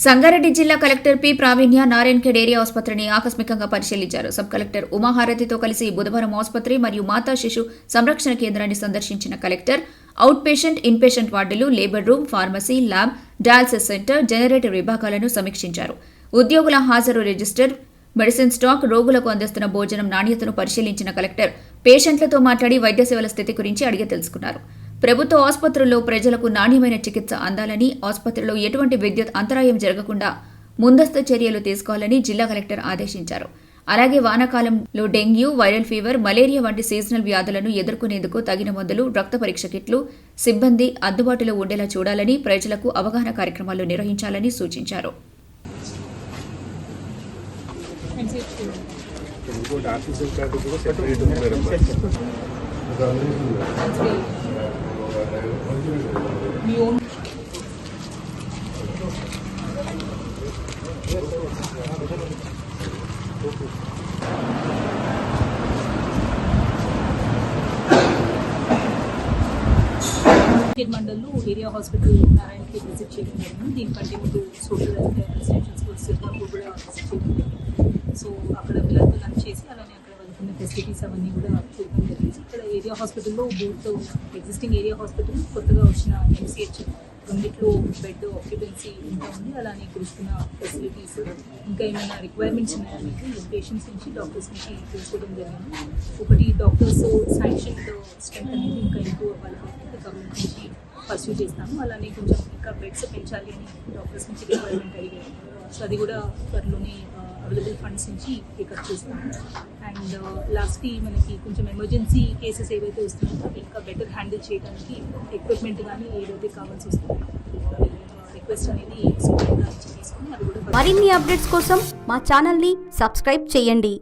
సంగారెడ్డి జిల్లా collector P ప్రావీణ్య Narayankhed area ఆసుపత్రిని ఆకస్మికంగా పరిశీలించారు. సబ్ కలెక్టర్ ఉమాహారతితో కలిసి బుధవారం ఆసుపత్రి మరియు మాతా శిశు సంరక్షణ కేంద్రాన్ని సందర్శించిన collector out patient, in patient వార్డులు, labour room, pharmacy, lab, dialysis centre, generator విభాగాలను సమీక్షించారు. ఉద్యోగుల హాజరు రిజిస్టర్, మెడిసిన్ స్టాక్, రోగులకు అందిస్తున్న భోజనం నాణ్యతను పరిశీలించిన కలెక్టర్ పేషెంట్లతో మాట్లాడి వైద్య సేవల స్థితి గురించి అడిగి తెలుసుకున్నారు. ప్రభుత్వ ఆసుపత్రుల్లో ప్రజలకు నాణ్యమైన చికిత్స అందాలని, ఆసుపత్రిలో ఎటువంటి విద్యుత్ అంతరాయం జరగకుండా ముందస్తు చర్యలు తీసుకోవాలని జిల్లా కలెక్టర్ ఆదేశించారు. అలాగే వానాకాలంలో డెంగ్యూ, వైరల్ ఫీవర్, మలేరియా వంటి సీజనల్ వ్యాధులను ఎదుర్కొనేందుకు తగిన మందులు, రక్త పరీక్ష కిట్లు, సిబ్బంది అందుబాటులో ఉండేలా చూడాలని, ప్రజలకు అవగాహన కార్యక్రమాలు నిర్వహించాలని సూచించారు. మండల్లో ఏరియా హాస్పిటల్ నారాయణకి విజిట్ చేయడం జరిగింది. దీనికంటే ముందు సోషల్ ఎక్స్టెన్షన్ స్కూల్స్ కూడా విజిట్ చేయడం జరిగింది. సో అక్కడ పిల్లలతో లంచ్ చేసి అలానే అక్కడ వాళ్ళకున్న ఫెసిలిటీస్ అవన్నీ కూడా చూడడం జరిగింది. ఇక్కడ ఏరియా హాస్పిటల్లో బూత్ ఎగ్జిస్టింగ్ ఏరియా హాస్పిటల్, కొత్తగా వచ్చిన MCH రెండిట్లో బెడ్ ఆక్యుపెన్సీ ఇంకా ఉంది. అలానే ఇక్కడ ఇస్తున్న ఫెసిలిటీస్ ఇంకా ఏమైనా రిక్వైర్మెంట్స్ ఉన్నాయనేది పేషెంట్స్ నుంచి, డాక్టర్స్ నుంచి తెలుసుకోవడం జరిగింది. ఒకటి, డాక్టర్స్ శాంక్షన్ స్ట్రెంత్ అనేది ఇంకా ఎక్కువ అవ్వాలి, గవర్నమెంట్ నుంచి పర్సూ చేస్తాము. అలానే కొంచెం ఇంకా బెడ్స్ పెంచాలి అని డాక్టర్స్ నుంచి రిక్వైర్మెంట్ అడిగారు. సో అది కూడా త్వరలోనే అవైలబుల్ ఫండ్స్ నుంచి పికప్ చేస్తాము. అండ్ లాస్ట్కి మనకి కొంచెం ఎమర్జెన్సీ కేసెస్ ఏవైతే వస్తున్నాయో అవి ఇంకా బెటర్ హ్యాండిల్ చేయడానికి ఎక్విప్మెంట్ కానీ ఏదైతే కావాల్సి వస్తుందో రిక్వెస్ట్ అనేది తీసుకుని అది కూడా. మరిన్ని అప్డేట్స్ కోసం మా ఛానల్ని సబ్స్క్రైబ్ చేయండి.